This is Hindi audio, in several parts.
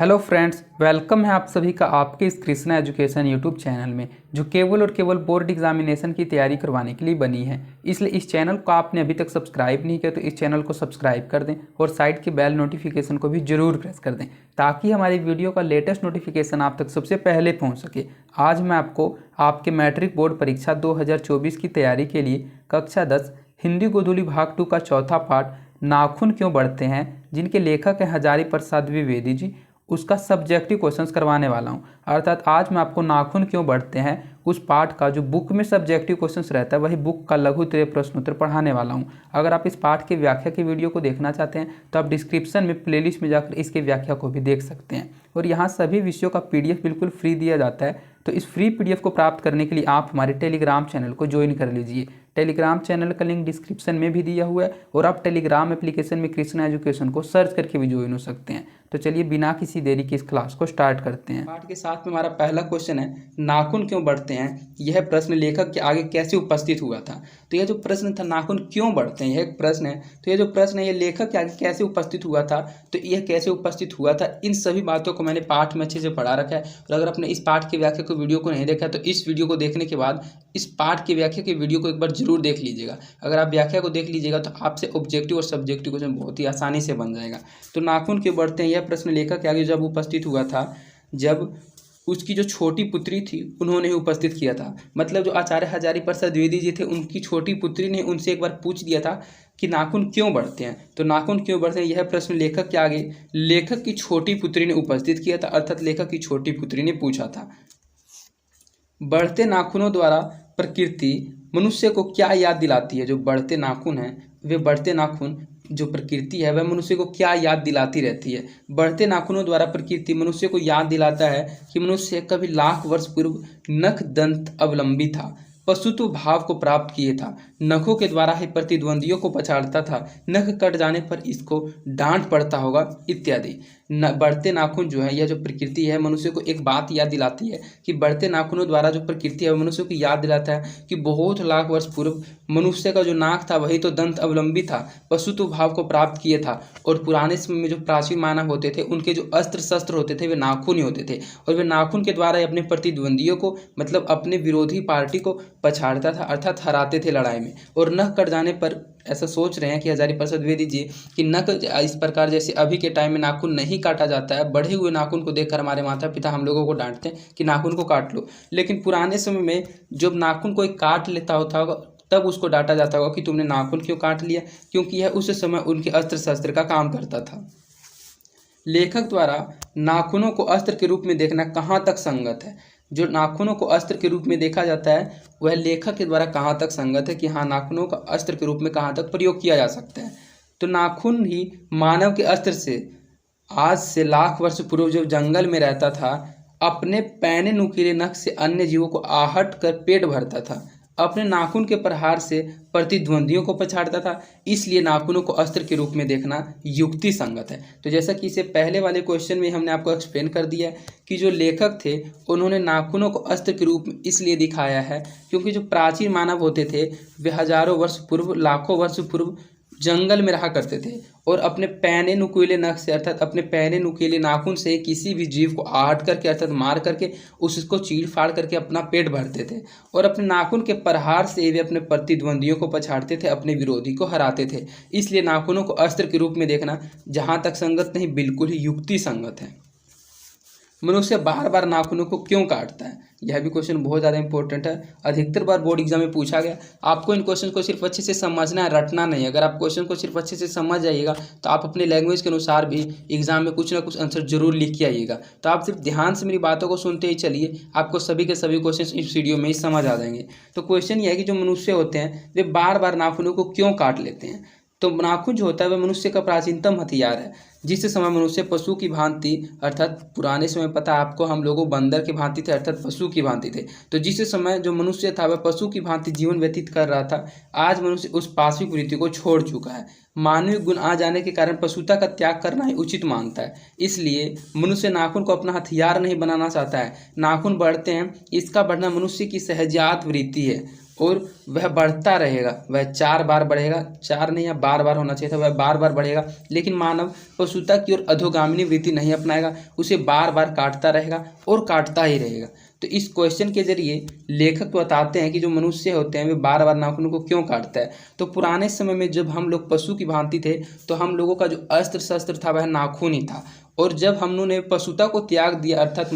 हेलो फ्रेंड्स, वेलकम है आप सभी का आपके इस कृष्णा एजुकेशन यूट्यूब चैनल में, जो केवल और केवल बोर्ड एग्जामिनेशन की तैयारी करवाने के लिए बनी है। इसलिए इस चैनल को आपने अभी तक सब्सक्राइब नहीं किया तो इस चैनल को सब्सक्राइब कर दें और साइड के बेल नोटिफिकेशन को भी जरूर प्रेस कर दें, ताकि हमारी वीडियो का लेटेस्ट नोटिफिकेशन आप तक सबसे पहले पहुँच सके। आज मैं आपको आपके मैट्रिक बोर्ड परीक्षा 2024 की तैयारी के लिए कक्षा 10 हिंदी गोधूली भाग 2 का चौथा पाठ नाखून क्यों बढ़ते हैं, जिनके लेखक हैं हजारी प्रसाद द्विवेदी जी, उसका सब्जेक्टिव क्वेश्चंस करवाने वाला हूं। अर्थात आज मैं आपको नाखून क्यों बढ़ते हैं उस पाठ का जो बुक में सब्जेक्टिव क्वेश्चंस रहता है वही बुक का लघुत्तरीय प्रश्नोत्तर पढ़ाने वाला हूं। अगर आप इस पाठ की व्याख्या की वीडियो को देखना चाहते हैं तो आप डिस्क्रिप्शन में प्लेलिस्ट में जाकर इसके व्याख्या को भी देख सकते हैं। और यहाँ सभी विषयों का PDF बिल्कुल फ्री दिया जाता है, तो इस फ्री PDF को प्राप्त करने के लिए आप हमारे टेलीग्राम चैनल को ज्वाइन कर लीजिए। टेलीग्राम चैनल का लिंक डिस्क्रिप्शन में भी दिया हुआ है और आप टेलीग्राम एप्लीकेशन में कृष्णा एजुकेशन को सर्च करके भी ज्वाइन हो सकते हैं। तो चलिए बिना किसी देरी के इस क्लास को स्टार्ट करते हैं। पाठ के साथ में हमारा पहला क्वेश्चन है, नाखून क्यों बढ़ते हैं। यह प्रश्न लेखक के आगे कैसे उपस्थित हुआ था। तो यह जो प्रश्न था नाखून क्यों बढ़ते हैं, यह एक प्रश्न है। तो यह जो प्रश्न है ये लेखक के आगे कैसे उपस्थित हुआ था, तो यह कैसे उपस्थित हुआ था, इन सभी बातों को मैंने पाठ में अच्छे से पढ़ा रखा है। और अगर आपने इस पाठ की व्याख्या को वीडियो को नहीं देखा तो इस वीडियो को देखने के बाद इस पाठ की व्याख्या की वीडियो को एक बार जरूर देख लीजिएगा। अगर आप व्याख्या को देख लीजिएगा तो आपसे ऑब्जेक्टिव और सब्जेक्टिव क्वेश्चन बहुत ही आसानी से बन जाएगा। तो नाखून क्यों बढ़ते हैं, यह प्रश्न लेखक के आगे जब उपस्थित हुआ था जब उसकी जो छोटी पुत्री थी उन्होंने ही उपस्थित किया था। मतलब जो आचार्य हजारी प्रसाद द्विवेदी जी थे उनकी छोटी पुत्री ने उनसे एक बार पूछ दिया था कि नाखून क्यों बढ़ते हैं। तो नाखून क्यों बढ़ते हैं यह प्रश्न लेखक के आगे लेखक की छोटी पुत्री ने उपस्थित किया था, अर्थात लेखक की छोटी पुत्री ने पूछा था। बढ़ते नाखूनों द्वारा प्रकृति मनुष्य को क्या याद दिलाती है। जो बढ़ते नाखून हैं वे बढ़ते नाखून जो प्रकृति है वह मनुष्य को क्या याद दिलाती रहती है। बढ़ते नाखूनों द्वारा प्रकृति मनुष्य को याद दिलाता है कि मनुष्य कभी लाख वर्ष पूर्व नख दंत अवलंबी था, पशुत्व भाव को प्राप्त किए था, नखों के द्वारा ही प्रतिद्वंदियों को पछाड़ता था, नख कट जाने पर इसको डांट पड़ता होगा इत्यादि। बढ़ते नाखून जो है यह जो प्रकृति है मनुष्य को एक बात याद दिलाती है कि बढ़ते नाखूनों द्वारा जो प्रकृति है मनुष्य को याद दिलाता है कि बहुत लाख वर्ष पूर्व मनुष्य का जो नाक था वही तो दंत अवलंबी था, पशुत्व भाव को प्राप्त किए था। और पुराने समय में जो प्राचीन मानव होते थे उनके जो अस्त्र शस्त्र होते थे वे नाखून ही होते थे, और वे नाखून के द्वारा अपने प्रतिद्वंदियों को मतलब अपने विरोधी पार्टी को पछाड़ता था, अर्थात हराते थे लड़ाई में। और नख कट जाने पर ऐसा सोच रहे हैं कि हजारी प्रसाद द्विवेदी जी कि नख इस प्रकार जैसे अभी के टाइम में नाखून नहीं काटा जाता है, बढ़े हुए नाखून को देखकर हमारे माता पिता हम लोगों को डांटते हैं कि नाखून को काट लो। लेकिन पुराने समय में जब नाखून कोई काट लेता होता तब उसको डांटा जाता होगा कि तुमने नाखून क्यों काट लिया, क्योंकि यह उस समय उनके अस्त्र शस्त्र का काम करता था। लेखक द्वारा नाखूनों को अस्त्र के रूप में देखना कहाँ तक संगत है। जो नाखूनों को अस्त्र के रूप में देखा जाता है वह लेखक के द्वारा कहाँ तक संगत है कि हाँ नाखूनों का अस्त्र के रूप में कहाँ तक प्रयोग किया जा सकता है। तो नाखून ही मानव के अस्त्र से आज से लाख वर्ष पूर्व जब जंगल में रहता था अपने पैने नुकीले नख से अन्य जीवों को आहट कर पेट भरता था, अपने नाखून के प्रहार से प्रतिद्वंदियों को पछाड़ता था। इसलिए नाखूनों को अस्त्र के रूप में देखना युक्ति संगत है। तो जैसा कि इसे पहले वाले क्वेश्चन में हमने आपको एक्सप्लेन कर दिया है कि जो लेखक थे उन्होंने नाखूनों को अस्त्र के रूप में इसलिए दिखाया है क्योंकि जो प्राचीन मानव होते थे वे हजारों वर्ष पूर्व लाखों वर्ष पूर्व जंगल में रहा करते थे और अपने पैने नुकीले नख से अर्थात अपने पैने नुकीले नाखून से किसी भी जीव को आहट करके अर्थात मार करके उसको चीर फाड़ करके अपना पेट भरते थे, और अपने नाखून के प्रहार से वे अपने प्रतिद्वंदियों को पछाड़ते थे, अपने विरोधी को हराते थे। इसलिए नाखूनों को अस्त्र के रूप में देखना जहाँ तक संगत नहीं बिल्कुल ही युक्ति संगत है। मनुष्य बार बार नाखूनों को क्यों काटता है, यह भी क्वेश्चन बहुत ज़्यादा इंपॉर्टेंट है। अधिकतर बार बोर्ड एग्जाम में पूछा गया। आपको इन क्वेश्चन को सिर्फ अच्छे से समझना है, रटना नहीं। अगर आप क्वेश्चन को सिर्फ अच्छे से समझ जाइएगा तो आप अपने लैंग्वेज के अनुसार भी एग्जाम में कुछ ना कुछ आंसर जरूर लिख के आइएगा। तो आप सिर्फ ध्यान से मेरी बातों को सुनते ही चलिए, आपको सभी के सभी क्वेश्चन इस वीडियो में ही समझ आ जाएंगे। तो क्वेश्चन यह है कि जो मनुष्य होते हैं वे बार बार नाखूनों को क्यों काट लेते हैं। तो नाखून जो होता है वह मनुष्य का प्राचीनतम हथियार है। जिस समय मनुष्य पशु की भांति अर्थात पुराने समय पता आपको हम लोगों बंदर की भांति थे अर्थात पशु की भांति थे, तो जिस समय जो मनुष्य था वह पशु की भांति जीवन व्यतीत कर रहा था, आज मनुष्य उस पाशविक वृत्ति को छोड़ चुका है। मानवीय गुण आ जाने के कारण पशुता का त्याग करना ही उचित मानता है। इसलिए मनुष्य नाखून को अपना हथियार नहीं बनाना चाहता है। नाखून बढ़ते हैं, इसका बढ़ना मनुष्य की सहजात वृत्ति है और वह बढ़ता रहेगा, वह 4 बार बढ़ेगा, 4 नहीं या बार बार होना चाहिए था, वह बार बार बढ़ेगा, लेकिन मानव पशुता की ओर अधोगामिनी वृत्ति नहीं अपनाएगा, उसे बार बार काटता रहेगा और काटता ही रहेगा। तो इस क्वेश्चन के जरिए लेखक बताते हैं कि जो मनुष्य होते हैं वे बार बार नाखूनों को क्यों काटता है। तो पुराने समय में जब हम लोग पशु की भांति थे तो हम लोगों का जो अस्त्र शस्त्र था वह नाखून ही था, और जब हम लोगों ने पशुता को त्याग दिया अर्थात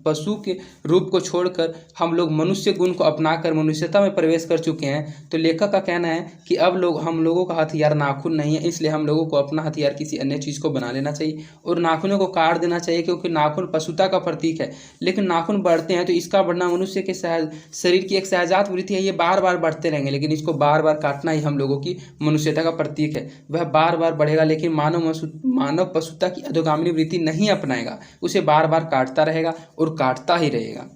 पशु के रूप को छोड़कर हम लोग मनुष्य गुण को अपनाकर मनुष्यता में प्रवेश कर चुके हैं, तो लेखक का कहना है कि अब हम लोगों का हथियार नाखून नहीं है, इसलिए हम लोगों को अपना हथियार किसी अन्य चीज़ को बना लेना चाहिए और नाखूनों को काट देना चाहिए, क्योंकि नाखून पशुता का प्रतीक है। लेकिन नाखून बढ़ते हैं तो इसका बढ़ना मनुष्य के शरीर की एक सहजात वृत्ति है, ये बार बार बढ़ते रहेंगे, लेकिन इसको बार बार काटना ही हम लोगों की मनुष्यता का प्रतीक है। वह बार बार बढ़ेगा, लेकिन मानव पशुता की अधोगामिनी वृत्ति नहीं अपनाएगा, उसे बार बार काटता रहेगा और काटता ही रहेगा।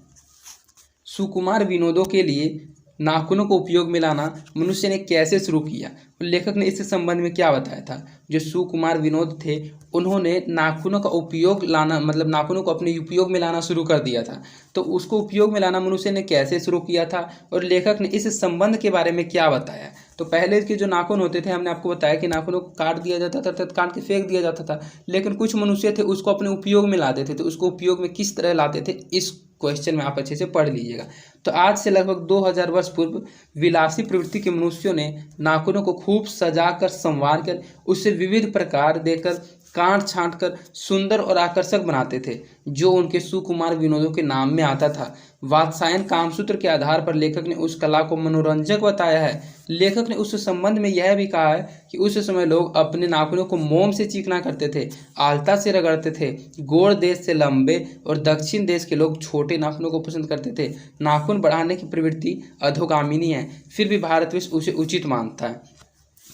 सुकुमार विनोदों के लिए नाखूनों को उपयोग में लाना मनुष्य ने कैसे शुरू किया, लेखक ने इस संबंध में क्या बताया था। जो सुकुमार विनोद थे उन्होंने नाखूनों का उपयोग लाना मतलब नाखूनों को अपने उपयोग में लाना शुरू कर दिया था। तो उसको उपयोग में लाना मनुष्य ने कैसे शुरू किया था और लेखक ने इस संबंध के बारे में क्या बताया। तो पहले के जो नाखून होते थे हमने आपको बताया कि नाखूनों को काट दिया जाता था अर्थात काट के फेंक दिया जाता था, लेकिन कुछ मनुष्य थे उसको अपने उपयोग में लाते थे। तो उसको उपयोग में किस तरह लाते थे इस क्वेश्चन में आप अच्छे से पढ़ लीजिएगा। तो आज से लगभग 2000 वर्ष पूर्व विलासी प्रवृत्ति के मनुष्यों ने नाखूनों को खूब सजाकर संवार कर उससे विविध प्रकार देकर काट छांट कर सुंदर और आकर्षक बनाते थे, जो उनके सुकुमार विनोदों के नाम में आता था। वात्सायन कामसूत्र के आधार पर लेखक ने उस कला को मनोरंजक बताया है। लेखक ने उस संबंध में यह भी कहा है कि उस समय लोग अपने नाखूनों को मोम से चीकना करते थे, आलता से रगड़ते थे। गोड़ देश से लंबे और दक्षिण देश के लोग छोटे नाखूनों को पसंद करते थे। नाखून बढ़ाने की प्रवृत्ति अधोगामिनी है, फिर भी भारतवर्ष उसे उचित मानता है।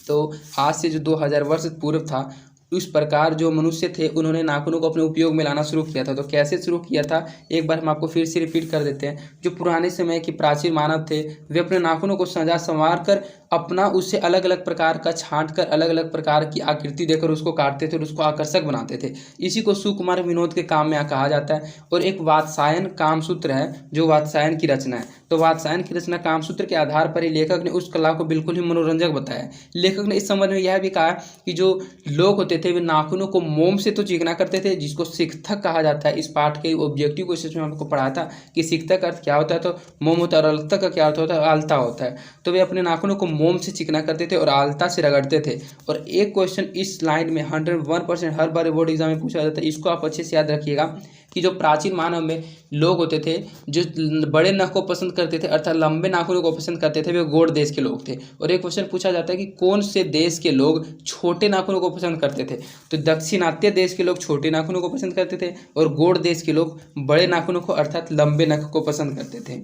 तो आज से जो 2000 वर्ष पूर्व था उस प्रकार जो मनुष्य थे उन्होंने नाखूनों को अपने उपयोग में लाना शुरू किया था। तो कैसे शुरू किया था एक बार हम आपको फिर से रिपीट कर देते हैं। जो पुराने समय के प्राचीन मानव थे वे अपने नाखूनों को सजा संवार कर अपना उससे अलग अलग प्रकार का छांट कर अलग अलग प्रकार की आकृति देकर उसको काटते थे और उसको आकर्षक बनाते थे। इसी को सुकुमार विनोद के काम में कहा जाता है। और एक वात्सायन कामसूत्र है जो वात्सायन की रचना है। तो वात्सायन की रचना कामसूत्र के आधार पर ही लेखक ने उस कला को बिल्कुल ही मनोरंजक बताया। लेखक ने इस संबंध में यह भी कहा कि जो लोग होते थे वे नाखूनों को मोम से तो चीकना करते थे, जिसको सिकथक कहा जाता है। इस पाठ के ऑब्जेक्टिव क्वेश्चन में हमको पढ़ा था कि सिकथक अर्थ क्या होता है, तो मोम होता है और अलता का क्या अर्थ होता है, आलता होता है। तो वे अपने नाखूनों को मोम से चिकना करते थे और आलता से रगड़ते थे। और एक क्वेश्चन इस स्लाइड में 101% हर बार बोर्ड एग्जाम में पूछा जाता है, इसको आप अच्छे से याद रखिएगा कि जो प्राचीन मानव में लोग होते थे जो बड़े नख को पसंद करते थे अर्थात लंबे नाखूनों को पसंद करते थे वे गोड़ देश के लोग थे। और एक क्वेश्चन पूछा जाता है कि कौन से देश के लोग छोटे नाखूनों को पसंद करते थे। तो दक्षिणात्य देश के लोग छोटे नाखूनों को पसंद करते थे और गोड़ देश के लोग बड़े नाखूनों को अर्थात लंबे नख को पसंद करते थे।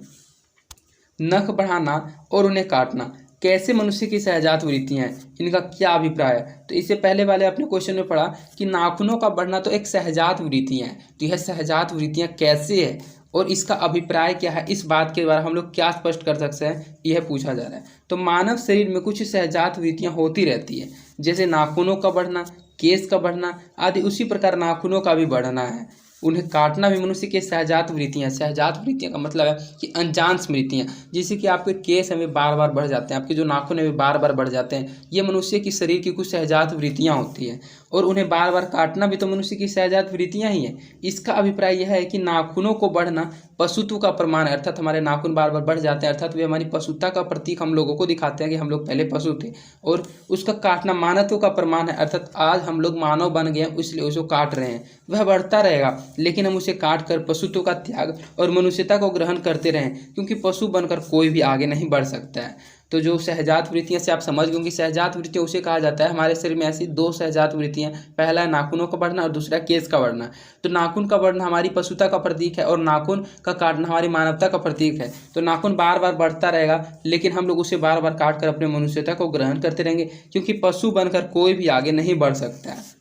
नख बढ़ाना और उन्हें काटना कैसे मनुष्य की सहजात वृत्तियाँ हैं, इनका क्या अभिप्राय है। तो इससे पहले वाले अपने क्वेश्चन में पढ़ा कि नाखूनों का बढ़ना तो एक सहजात वृत्तियाँ हैं, तो यह सहजात वृत्तियाँ कैसे है और इसका अभिप्राय क्या है, इस बात के द्वारा हम लोग क्या स्पष्ट कर सकते हैं, यह पूछा जा रहा है। तो मानव शरीर में कुछ सहजात वृत्तियाँ होती रहती है, जैसे नाखूनों का बढ़ना, केश का बढ़ना आदि, उसी प्रकार नाखूनों का भी बढ़ना है। उन्हें काटना भी मनुष्य के सहजात वृत्तियाँ। सहजात वृत्तियाँ का मतलब है कि अनजान स्मृतियाँ, जैसे कि आपके केस हैं वे बार बार बढ़ जाते हैं, आपके जो नाखून है वे बार बार बढ़ जाते हैं, ये मनुष्य की शरीर की कुछ सहजात वृत्तियाँ होती हैं। और उन्हें बार बार काटना भी तो मनुष्य की सहजात वृत्तियाँ ही हैं। इसका अभिप्राय यह है कि नाखूनों को बढ़ना पशुत्व का प्रमाण है, अर्थात हमारे नाखून बार बार बढ़ जाते हैं अर्थात वे हमारी पशुता का प्रतीक हम लोगों को दिखाते हैं कि हम लोग पहले पशु थे। और उसका काटना मानवत्व का प्रमाण है, अर्थात आज हम लोग मानव बन गए हैं इसलिए उसको काट रहे हैं। वह बढ़ता रहेगा लेकिन हम उसे काट कर पशुत्व का त्याग और मनुष्यता को ग्रहण करते रहें, क्योंकि पशु बनकर कोई भी आगे नहीं बढ़ सकता है। तो जो सहजात वृत्तियाँ से आप समझ गए कि सहजात वृत्तियाँ उसे कहा जाता है। हमारे शरीर में ऐसी दो सहजात वृत्तियाँ, पहला है नाखूनों का बढ़ना और दूसरा केश का बढ़ना। तो नाखून का बढ़ना हमारी पशुता का प्रतीक है और नाखून का काटना हमारी मानवता का प्रतीक है। तो नाखून बार बार बढ़ता रहेगा लेकिन हम लोग उसे बार बार काट कर अपने मनुष्यता को ग्रहण करते रहेंगे, क्योंकि पशु बनकर कोई भी आगे नहीं बढ़ सकता है।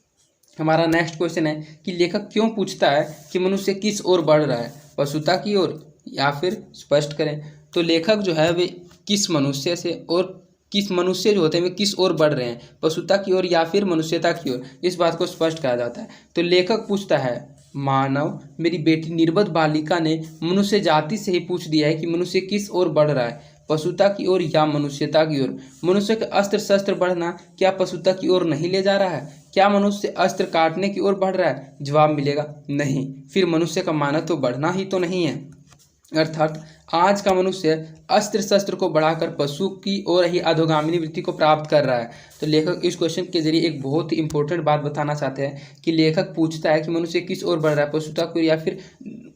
हमारा नेक्स्ट क्वेश्चन है कि लेखक क्यों पूछता है कि मनुष्य किस ओर बढ़ रहा है, पशुता की ओर या फिर स्पष्ट करें। तो लेखक जो है वे किस मनुष्य से और किस मनुष्य जो होते हैं वे किस ओर बढ़ रहे हैं, पशुता की ओर या फिर मनुष्यता की ओर, इस बात को स्पष्ट कहा जाता है। तो लेखक पूछता है, मानव मेरी बेटी निर्बोध बालिका ने मनुष्य जाति से ही पूछ दिया है कि मनुष्य किस ओर बढ़ रहा है। पशुता की ओर या मनुष्यता की ओर? मनुष्य का अस्त्र शस्त्र बढ़ना क्या पशुता की ओर नहीं ले जा रहा है? क्या मनुष्य अस्त्र काटने की ओर बढ़ रहा है? जवाब मिलेगा नहीं। फिर मनुष्य का मानव तो बढ़ना ही तो नहीं है। अर्थात आज का मनुष्य अस्त्र शस्त्र को बढ़ाकर पशु की ओर ही अधोगामिनी वृत्ति को प्राप्त कर रहा है। तो लेखक इस क्वेश्चन के जरिए एक बहुत ही इंपॉर्टेंट बात बताना चाहते हैं कि लेखक पूछता है कि मनुष्य किस ओर बढ़ रहा है, पशुता की ओर या फिर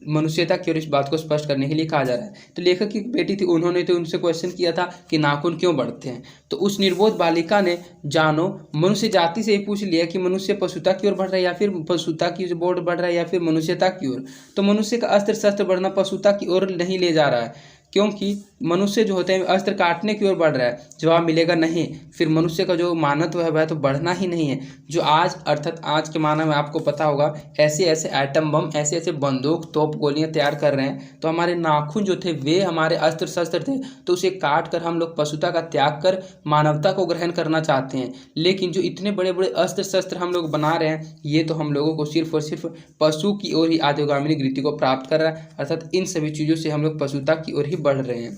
मनुष्यता की ओर। इस बात को स्पष्ट करने के लिए कहा जा रहा है। तो लेखक की बेटी थी, उन्होंने तो उनसे क्वेश्चन किया था कि नाखून क्यों बढ़ते हैं। तो उस निर्बोध बालिका ने जानो मनुष्य जाति से ही पूछ लिया कि मनुष्य पशुता की ओर बढ़ रहा है या फिर पशुता की ओर बढ़ रहा है या फिर मनुष्यता की ओर। तो मनुष्य का अस्त्र शस्त्र बढ़ना पशुता की ओर नहीं ले जा रहा है, क्योंकि मनुष्य जो होते हैं अस्त्र काटने की ओर बढ़ रहा है। जवाब मिलेगा नहीं। फिर मनुष्य का जो मानव है वह तो बढ़ना ही नहीं है। जो आज अर्थात आज के मानव में आपको पता होगा ऐसे ऐसे एटम बम, ऐसे ऐसे बंदूक तोप गोलियां तैयार कर रहे हैं। तो हमारे नाखून जो थे वे हमारे अस्त्र शस्त्र थे, तो उसे काट कर हम लोग पशुता का त्याग कर मानवता को ग्रहण करना चाहते हैं। लेकिन जो इतने बड़े बड़े अस्त्र शस्त्र हम लोग बना रहे हैं ये तो हम लोगों को सिर्फ और सिर्फ पशु की ओर ही आध्यात्मिक वृत्ति को प्राप्त कर रहा है। अर्थात इन सभी चीज़ों से हम लोग पशुता की ओर ही बढ़ रहे हैं।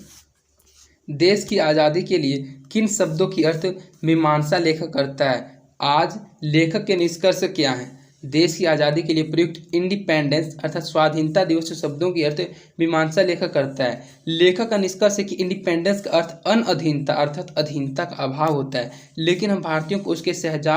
देश की आज़ादी के लिए किन शब्दों की अर्थ मीमांसा लेखक करता है? आज लेखक के निष्कर्ष क्या हैं? देश की आज़ादी के लिए प्रयुक्त इंडिपेंडेंस अर्थात स्वाधीनता दिवस शब्दों की अर्थ मीमांसा लेखक करता है। लेखक का निष्कर्ष है कि इंडिपेंडेंस का अर्थ अनअधीनता अर्थात अधीनता का अभाव होता है, लेकिन हम भारतीयों को उसके सहज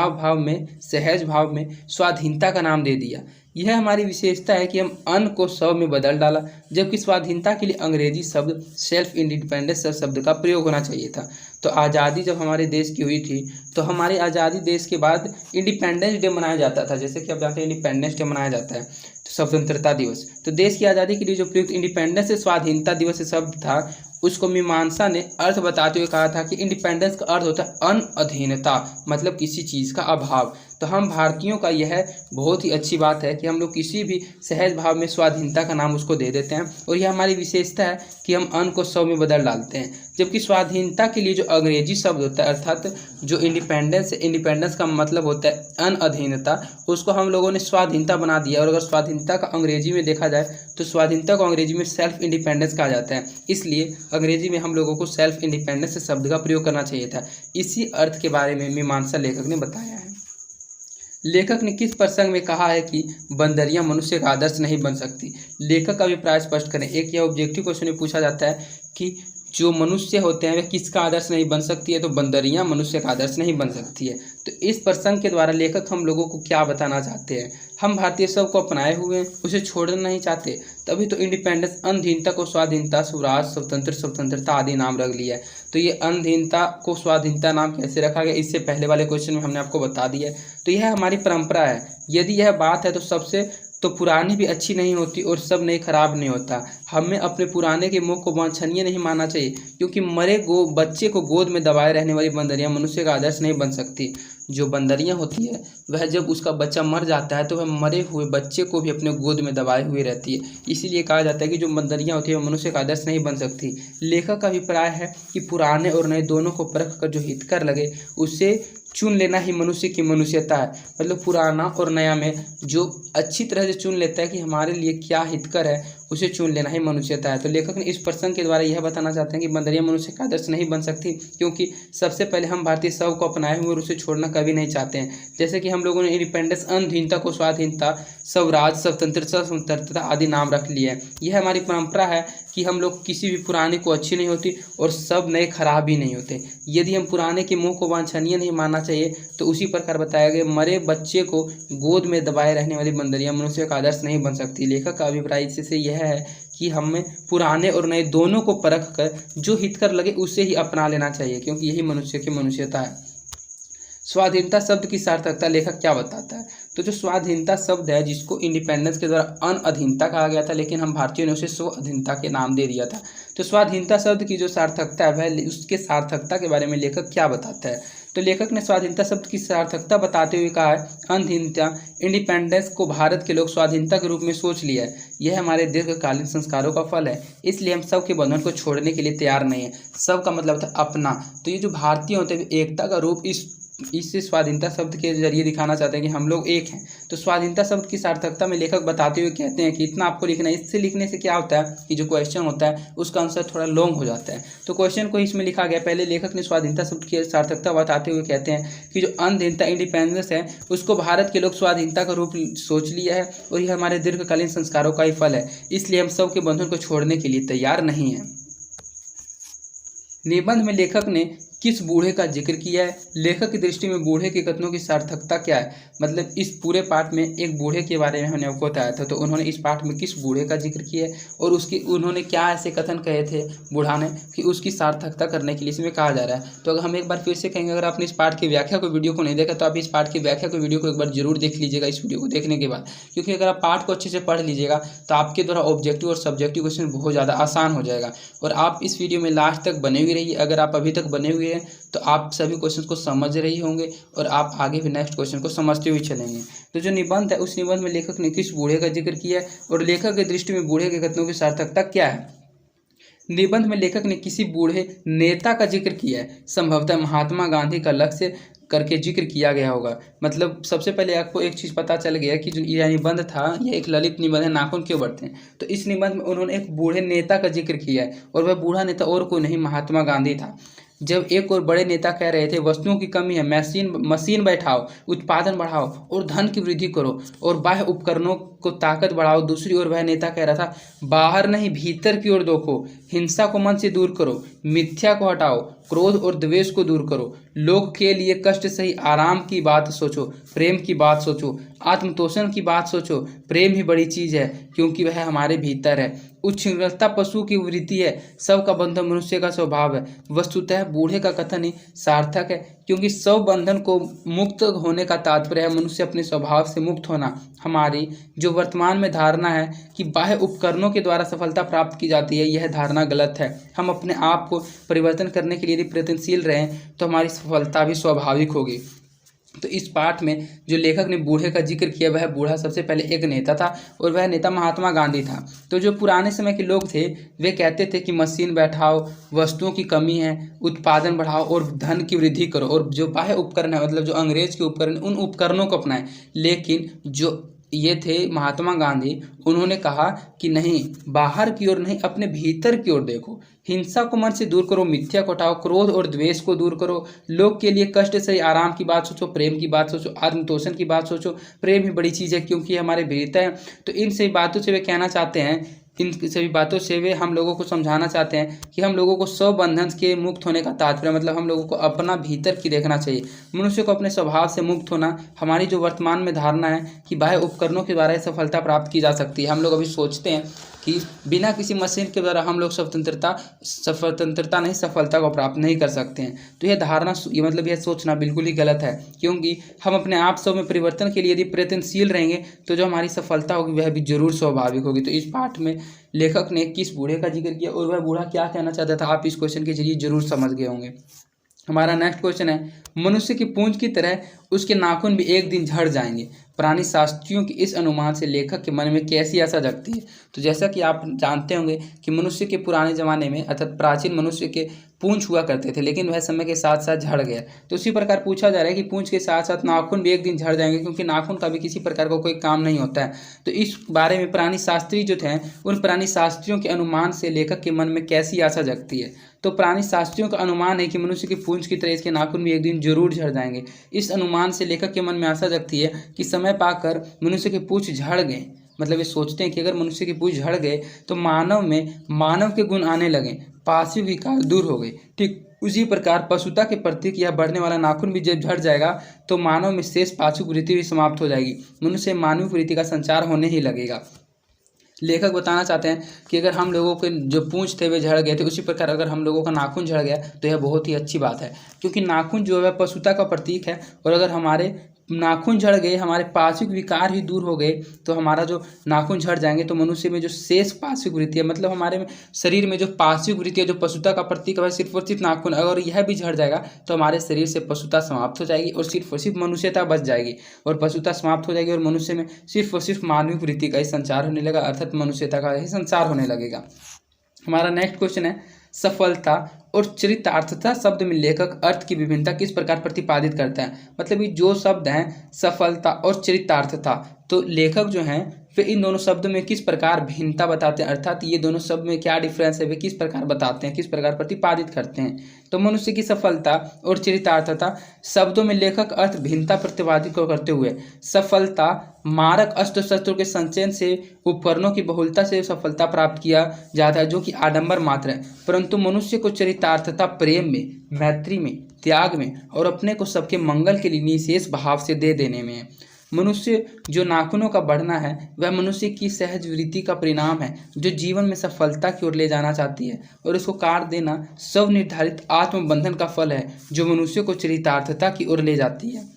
भाव में स्वाधीनता का नाम दे दिया। यह हमारी विशेषता है कि हम अन को स्व में बदल डाला, जबकि स्वाधीनता के लिए अंग्रेजी शब्द सेल्फ इंडिपेंडेंस शब्द का प्रयोग होना चाहिए था। तो आज़ादी जब हमारे देश की हुई थी तो हमारी आज़ादी देश के बाद इंडिपेंडेंस डे मनाया जाता था। जैसे कि अब जानते हैं इंडिपेंडेंस डे मनाया जाता है, तो स्वतंत्रता दिवस। तो देश की आज़ादी के लिए जो प्रयुक्त इंडिपेंडेंस से स्वाधीनता दिवस शब्द था उसको मीमांसा ने अर्थ बताते हुए कहा था कि इंडिपेंडेंस का अर्थ होता है अनअधीनता, मतलब किसी चीज़ का अभाव। तो हम भारतीयों का यह बहुत ही अच्छी बात है कि हम लोग किसी भी सहज भाव में स्वाधीनता का नाम उसको दे देते हैं, और यह हमारी विशेषता है कि हम अन को स्व में बदल डालते हैं। जबकि स्वाधीनता के लिए जो अंग्रेजी शब्द होता है अर्थात जो इंडिपेंडेंस का मतलब होता है अनअधीनता, उसको हम लोगों ने स्वाधीनता बना दिया। और अगर स्वाधीनता का अंग्रेजी में देखा जाए तो स्वाधीनता को अंग्रेजी में सेल्फ इंडिपेंडेंस कहा जाता है। इसलिए अंग्रेजी में हम लोगों को सेल्फ इंडिपेंडेंस शब्द का प्रयोग करना चाहिए था। इसी अर्थ के बारे में मीमांसा लेखक ने बताया है। लेखक ने किस प्रसंग में कहा है कि बंदरियां मनुष्य का आदर्श नहीं बन सकती? लेखक का अभिप्राय स्पष्ट करें। एक यह ऑब्जेक्टिव क्वेश्चन में पूछा जाता है कि जो मनुष्य होते हैं वे किसका आदर्श नहीं बन सकती है, तो बंदरियां मनुष्य का आदर्श नहीं बन सकती है। तो इस प्रसंग के द्वारा लेखक हम लोगों को क्या बताना चाहते हैं? हम भारतीय सब को अपनाए हुए हैं, उसे छोड़ना नहीं चाहते, तभी तो इंडिपेंडेंस अनधीनता को स्वाधीनता, स्वराज, स्वतंत्रता आदि नाम रख लिया है। तो ये अनधीनता को स्वाधीनता नाम कैसे रखा गया, इससे पहले वाले क्वेश्चन में हमने आपको बता दिया है। तो यह हमारी परंपरा है। यदि यह बात है तो पुरानी भी अच्छी नहीं होती और सब नई खराब नहीं होता। हमें अपने पुराने के मुख को वांछनीय नहीं मानना चाहिए, क्योंकि मरे बच्चे को गोद में दबाए रहने वाली बंदरियां मनुष्य का आदर्श नहीं बन सकती। जो बंदरियां होती है वह जब उसका बच्चा मर जाता है तो वह मरे हुए बच्चे को भी अपने गोद में दबाए हुए रहती है। इसीलिए कहा जाता है कि जो बंदरियां होती है वह मनुष्य का आदर्श नहीं बन सकती। लेखक का अभिप्राय है कि पुराने और नए दोनों को परख कर जो हितकर लगे उसे चुन लेना ही मनुष्य की मनुष्यता है। मतलब पुराना और नया में जो अच्छी तरह से चुन लेता है कि हमारे लिए क्या हितकर है उसे चुन लेना ही मनुष्यता है। तो लेखक ने इस प्रसंग के द्वारा यह बताना चाहते हैं कि बंदरियां मनुष्य का आदर्श नहीं बन सकती, क्योंकि सबसे पहले हम भारतीय सब को अपनाए हुए और उसे छोड़ना कभी नहीं चाहते हैं। जैसे कि हम लोगों ने इंडिपेंडेंस अनधीनता को स्वाधीनता, स्वराज, स्वतंत्रता आदि नाम रख लिए हैं। यह हमारी परंपरा है कि हम लोग किसी भी पुराने को अच्छी नहीं होती और सब नए खराब भी नहीं होते। यदि हम पुराने के मुँह को वांछनीय नहीं मानना चाहिए तो उसी प्रकार बताया गया मरे बच्चे को गोद में दबाए रहने वाली बंदरियां मनुष्य का आदर्श नहीं बन सकती। लेखक का अभिप्राय इससे यह है कि हमें पुराने और नए दोनों को परख कर जो हितकर लगे उसे ही अपना लेना चाहिए, क्योंकि यही मनुष्य की मनुष्यता है। स्वाधीनता शब्द की सार्थकता लेखक क्या बताता है? तो जो स्वाधीनता शब्द है जिसको इंडिपेंडेंस के द्वारा अनअधीनता कहा गया था, लेकिन हम भारतीयों ने उसे स्वाधीनता के नाम दे दिया था। तो स्वाधीनता शब्द की जो सार्थकता है वह उसके सार्थकता के बारे में लेखक क्या बताता है? तो लेखक ने स्वाधीनता शब्द की सार्थकता बताते हुए कहा है अनधीनता इंडिपेंडेंस को भारत के लोग स्वाधीनता के रूप में सोच लिया है। यह हमारे दीर्घकालीन संस्कारों का फल है, इसलिए हम सब के बंधन को छोड़ने के लिए तैयार नहीं है। सब का मतलब था अपना। तो ये जो भारतीय होते हैं एकता का रूप इस इससे स्वाधीनता शब्द के जरिए दिखाना चाहते हैं कि हम लोग एक हैं। तो स्वाधीनता शब्द की सार्थकता में लेखक बताते हुए कहते हैं कि इतना आपको लिखना है। इससे लिखने से क्या होता है कि जो क्वेश्चन होता है उसका आंसर थोड़ा लॉन्ग हो जाता है। तो क्वेश्चन को इसमें लिखा गया। पहले लेखक ने स्वाधीनता शब्द की सार्थकता बताते हुए कहते हैं कि जो अधीनता इंडिपेंडेंस है उसको भारत के लोग स्वाधीनता का रूप सोच लिया है और यह हमारे दीर्घकालीन संस्कारों का ही फल है, इसलिए हम सब के बंधन को छोड़ने के लिए तैयार नहीं है। निबंध में लेखक ने किस बूढ़े का जिक्र किया है? लेखक की दृष्टि में बूढ़े के कथनों की सार्थकता क्या है? मतलब इस पूरे पाठ में एक बूढ़े के बारे में हमने आपको बताया था, तो उन्होंने इस पाठ में किस बूढ़े का जिक्र किया है और उसकी उन्होंने क्या ऐसे कथन कहे थे बूढ़ा ने कि उसकी सार्थकता करने के लिए इसमें कहा जा रहा है। तो अगर हम एक बार फिर से कहेंगे, अगर आपने इस पाठ की व्याख्या को वीडियो को नहीं देखा तो आप इस पाठ की व्याख्या को वीडियो को एक बार जरूर देख लीजिएगा इस वीडियो को देखने के बाद, क्योंकि अगर आप पाठ को अच्छे से पढ़ लीजिएगा तो आपके द्वारा ऑब्जेक्टिव और सब्जेक्टिव क्वेश्चन बहुत ज़्यादा आसान हो जाएगा। और आप इस वीडियो में लास्ट तक बने हुए रहिए। अगर आप अभी तक बने हुए हैं तो आप सभी क्वेश्चन को समझ रही होंगे और आप आगे भी नेक्स्ट क्वेश्चन को समझते हुए चलेंगे। तो जो निबंध है उस निबंध में लेखक ने किस बूढ़े का जिक्र किया है और लेखक की दृष्टि में बूढ़े के कथनों की सार्थकता क्या है? निबंध में लेखक ने किसी बूढ़े नेता का जिक्र किया है। संभवतः महात्मा गांधी का लक्ष्य करके जिक्र किया गया होगा। मतलब सबसे पहले आपको एक चीज़ पता चल गया कि जो यह निबंध था यह एक ललित निबंध है, नाखून क्यों बढ़ते हैं। तो इस निबंध में उन्होंने एक बूढ़े नेता का जिक्र किया है और वह बूढ़ा नेता और कोई नहीं महात्मा गांधी था। जब एक और बड़े नेता कह रहे थे वस्तुओं की कमी है, मशीन बैठाओ, उत्पादन बढ़ाओ और धन की वृद्धि करो और बाह्य उपकरणों को ताकत बढ़ाओ, दूसरी ओर वह नेता कह रहा था बाहर नहीं भीतर की ओर देखो, हिंसा को मन से दूर करो, मिथ्या को हटाओ, क्रोध और द्वेष को दूर करो, लोग के लिए कष्ट सही आराम की बात सोचो, प्रेम की बात सोचो, आत्मतोषण की बात सोचो, प्रेम ही बड़ी चीज़ है क्योंकि वह हमारे भीतर है, उच्छृंखलता पशु की वृत्ति है, सबका बंधन मनुष्य का स्वभाव है। वस्तुतः बूढ़े का कथन ही सार्थक है क्योंकि सब बंधन को मुक्त होने का तात्पर्य है मनुष्य अपने स्वभाव से मुक्त होना। हमारी जो वर्तमान में धारणा है कि बाह्य उपकरणों के द्वारा सफलता प्राप्त की जाती है, यह धारणा गलत है। हम अपने आप को परिवर्तन करने के लिए यदि प्रयत्नशील रहें तो हमारी सफलता भी स्वाभाविक होगी। तो इस पाठ में जो लेखक ने बूढ़े का जिक्र किया वह बूढ़ा सबसे पहले एक नेता था और वह नेता महात्मा गांधी था। तो जो पुराने समय के लोग थे वे कहते थे कि मशीन बैठाओ, वस्तुओं की कमी है, उत्पादन बढ़ाओ और धन की वृद्धि करो, और जो बाह्य उपकरण है मतलब जो अंग्रेज के उपकरण उन उपकरणों को अपनाएं। लेकिन जो ये थे महात्मा गांधी, उन्होंने कहा कि नहीं, बाहर की ओर नहीं अपने भीतर की ओर देखो, हिंसा को मन से दूर करो, मिथ्या को हटाओ, क्रोध और द्वेष को दूर करो, लोग के लिए कष्ट से आराम की बात सोचो, प्रेम की बात सोचो, आत्मतोषण की बात सोचो, प्रेम ही बड़ी चीज़ है क्योंकि हमारे भीतर है। तो इन सभी बातों से वे कहना चाहते हैं, इन सभी बातों से वे हम लोगों को समझाना चाहते हैं कि हम लोगों को सब बंधन के मुक्त होने का तात्पर्य मतलब हम लोगों को अपना भीतर की देखना चाहिए, मनुष्य को अपने स्वभाव से मुक्त होना। हमारी जो वर्तमान में धारणा है कि बाह्य उपकरणों के द्वारा सफलता प्राप्त की जा सकती है, हम लोग अभी सोचते हैं कि बिना किसी मशीन के द्वारा हम लोग स्वतंत्रता नहीं, सफलता को प्राप्त नहीं कर सकते हैं। तो यह धारणा मतलब यह सोचना बिल्कुल ही गलत है, क्योंकि हम अपने आप सब में परिवर्तन के लिए यदि प्रयत्नशील रहेंगे तो जो हमारी सफलता होगी वह भी जरूर स्वाभाविक होगी। तो इस पाठ में लेखक ने किस बूढ़े का जिक्र किया और वह बूढ़ा क्या कहना चाहता था, आप इस क्वेश्चन के जरिए जरूर समझ गए होंगे। हमारा नेक्स्ट क्वेश्चन है, मनुष्य की पूंछ की तरह उसके नाखून भी एक दिन झड़ जाएंगे। प्राणी शास्त्रियों के इस अनुमान से लेखक के मन में कैसी आशा जगती है? तो जैसा कि आप जानते होंगे कि मनुष्य के पुराने ज़माने में अर्थात प्राचीन मनुष्य के पूंछ हुआ करते थे, लेकिन वह समय के साथ साथ झड़ गया। तो उसी प्रकार पूछा जा रहा है कि पूंछ के साथ साथ नाखून भी एक दिन झड़ जाएंगे, क्योंकि नाखून का भी किसी प्रकार का कोई काम नहीं होता है। तो इस बारे में प्राणी शास्त्री जो थे उन प्राणी शास्त्रियों के अनुमान से लेखक के मन में कैसी आशा जगती है? तो प्राणी शास्त्रियों का अनुमान है कि मनुष्य की पूंछ की तरह इसके नाखून भी एक दिन जरूर झड़ जाएंगे। इस अनुमान से लेखक के मन में आशा जगती है कि समय पाकर मनुष्य के पूंछ झड़ गए, मतलब ये सोचते हैं कि अगर मनुष्य की पूंछ झड़ गए तो मानव में मानव के गुण आने लगे, पार्श्व विकार दूर हो गए। ठीक उसी प्रकार पशुता के प्रतीक या बढ़ने वाला नाखून भी जब झड़ जाएगा तो मानव में शेष पाशु वृत्ति भी समाप्त हो जाएगी, मनुष्य मानवीय वृत्ति का संचार होने ही लगेगा। लेखक बताना चाहते हैं कि अगर हम लोगों के जो पूंछ थे वे झड़ गए थे, उसी प्रकार अगर हम लोगों का नाखून झड़ गया तो यह बहुत ही अच्छी बात है, क्योंकि नाखून जो है पशुता का प्रतीक है। और अगर हमारे नाखून झड़ गए, हमारे पार्श्विक विकार ही दूर हो गए, तो हमारा जो नाखून झड़ जाएंगे तो मनुष्य में जो शेष पार्श्विक वृत्ति है, मतलब हमारे में शरीर में जो पार्श्विक वृत्ति है जो पशुता का प्रतीक है सिर्फ और सिर्फ नाखून, अगर यह भी झड़ जाएगा तो हमारे शरीर से पशुता समाप्त हो जाएगी और सिर्फ मनुष्यता बच जाएगी, और पशुता समाप्त हो जाएगी और मनुष्य में सिर्फ और सिर्फ मानवीय वृत्ति का ही संचार होने लगा, अर्थात मनुष्यता का ही संचार होने लगेगा। हमारा नेक्स्ट क्वेश्चन है, सफलता और चरितार्थता शब्द में लेखक अर्थ की विभिन्नता किस प्रकार प्रतिपादित करता है। मतलब ये जो शब्द हैं सफलता और चरितार्थता, तो लेखक जो हैं वे इन दोनों शब्दों में किस प्रकार भिन्नता बताते हैं, अर्थात ये दोनों शब्द में क्या डिफरेंस है, वे किस प्रकार बताते हैं, किस प्रकार प्रतिपादित करते हैं। तो मनुष्य की सफलता और चरितार्थता शब्दों में लेखक अर्थ भिन्नता प्रतिपादित को करते हुए सफलता मारक अस्त्र शस्त्रों के संचयन से उपकरणों की बहुलता से सफलता प्राप्त किया जाता है, जो कि आडंबर मात्र है, परंतु मनुष्य को चरितार्थता प्रेम में, मैत्री में, त्याग में और अपने को सबके मंगल के लिए निशेष भाव से दे देने में है। मनुष्य जो नाखूनों का बढ़ना है वह मनुष्य की सहज वृत्ति का परिणाम है, जो जीवन में सफलता की ओर ले जाना चाहती है, और इसको काट देना स्व निर्धारित आत्मबंधन का फल है, जो मनुष्य को चरितार्थता की ओर ले जाती है।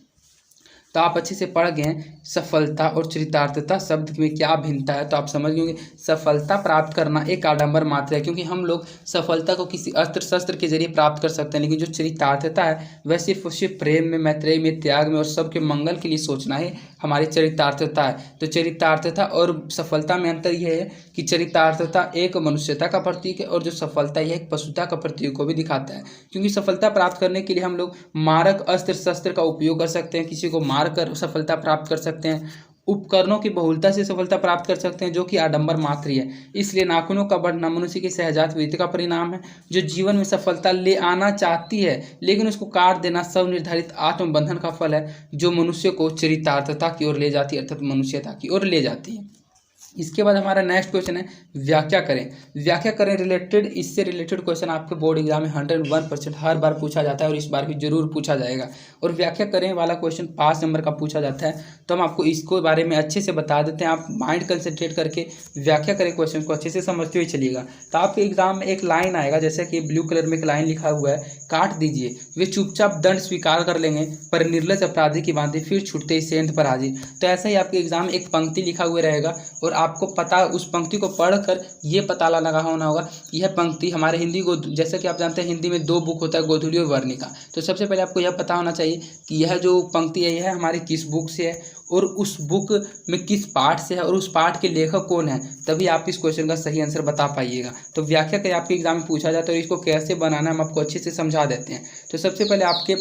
तो आप अच्छे से पढ़ गए हैं सफलता और चरितार्थता शब्द में क्या भिन्नता है, तो आप समझ गए सफलता प्राप्त करना एक आडंबर मात्र है, क्योंकि हम लोग सफलता को किसी अस्त्र शस्त्र के जरिए प्राप्त कर सकते हैं, लेकिन जो चरितार्थता है वह सिर्फ प्रेम में, मैत्रेय में, त्याग में और सबके मंगल के लिए सोचना ही हमारी चरितार्थता है। तो चरितार्थता और सफलता में अंतर यह है कि चरितार्थता एक मनुष्यता का प्रतीक है और जो सफलता यह एक पशुता का प्रतीक को भी दिखाता है, क्योंकि सफलता प्राप्त करने के लिए हम लोग मारक अस्त्र शस्त्र का उपयोग कर सकते हैं, किसी को मार कर सफलता प्राप्त कर सकते हैं, उपकरणों की बहुलता से सफलता प्राप्त कर सकते हैं, जो कि आडंबर मात्र ही है। इसलिए नाखूनों का बढ़ना मनुष्य की सहजात वृत्ति का परिणाम है, जो जीवन में सफलता ले आना चाहती है, लेकिन उसको काट देना स्व निर्धारित आत्मबंधन का फल है, जो मनुष्य को चरितार्थता की ओर ले जाती है, अर्थात मनुष्यता की ओर ले जाती है। इसके बाद हमारा नेक्स्ट क्वेश्चन है व्याख्या करें। व्याख्या करें रिलेटेड, इससे रिलेटेड क्वेश्चन आपके बोर्ड एग्जाम में 101% हर बार पूछा जाता है और इस बार भी जरूर पूछा जाएगा। और व्याख्या करें वाला क्वेश्चन 5 नंबर का पूछा जाता है, तो हम आपको इसको बारे में अच्छे से बता देते हैं। आप माइंड कंसंट्रेट करके व्याख्या करें क्वेश्चन को अच्छे से समझते हुए चलिएगा। तो आपके एग्जाम में एक लाइन आएगा, जैसे कि ब्लू कलर में एक लाइन लिखा हुआ है, काट दीजिए, वे चुपचाप दंड स्वीकार कर लेंगे पर निर्लज अपराधी की भांति फिर छूटते ही सेंध पर हाजिर। तो ऐसा ही आपके एग्जाम में एक पंक्ति लिखा हुआ रहेगा और आपको पता उस पंक्ति को पढ़कर ये पता लगा होना होगा यह पंक्ति हमारे हिंदी को, जैसा कि आप जानते हैं हिंदी में 2 बुक होता है, गोधूली और वर्णिका। तो सबसे पहले आपको यह पता होना चाहिए कि यह जो पंक्ति है यह हमारी किस बुक से है और उस बुक में किस पाठ से है और उस पाठ के लेखक कौन है, तभी आप इस क्वेश्चन का सही आंसर बता पाइएगा। तो व्याख्या करें आपके एग्जाम में पूछा जाता है और इसको कैसे बनाना हम आपको अच्छे से समझा देते हैं। तो सबसे पहले आपके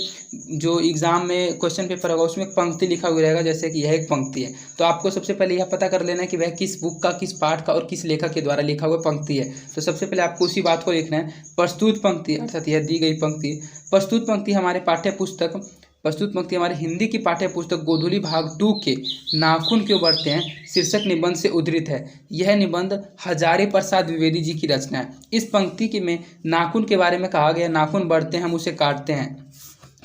जो एग्जाम में क्वेश्चन पेपर होगा उसमें एक पंक्ति लिखा हुआ रहेगा, जैसे कि यह एक पंक्ति है, तो आपको सबसे पहले यह पता कर लेना है कि वह किस बुक का, किस पाठ का और किस लेखक के द्वारा लिखा हुआ पंक्ति है। तो सबसे पहले आपको उसी बात को लिखना है। प्रस्तुत पंक्ति अर्थात यह दी गई पंक्ति, प्रस्तुत पंक्ति हमारे हिंदी की पाठ्य पुस्तक गोधूली भाग 2 के नाखून क्यों बढ़ते हैं शीर्षक निबंध से उद्धृत है। यह निबंध हजारी प्रसाद द्विवेदी जी की रचना है। इस पंक्ति में नाखून के बारे में कहा गया, नाखून बढ़ते हैं हम उसे काटते हैं।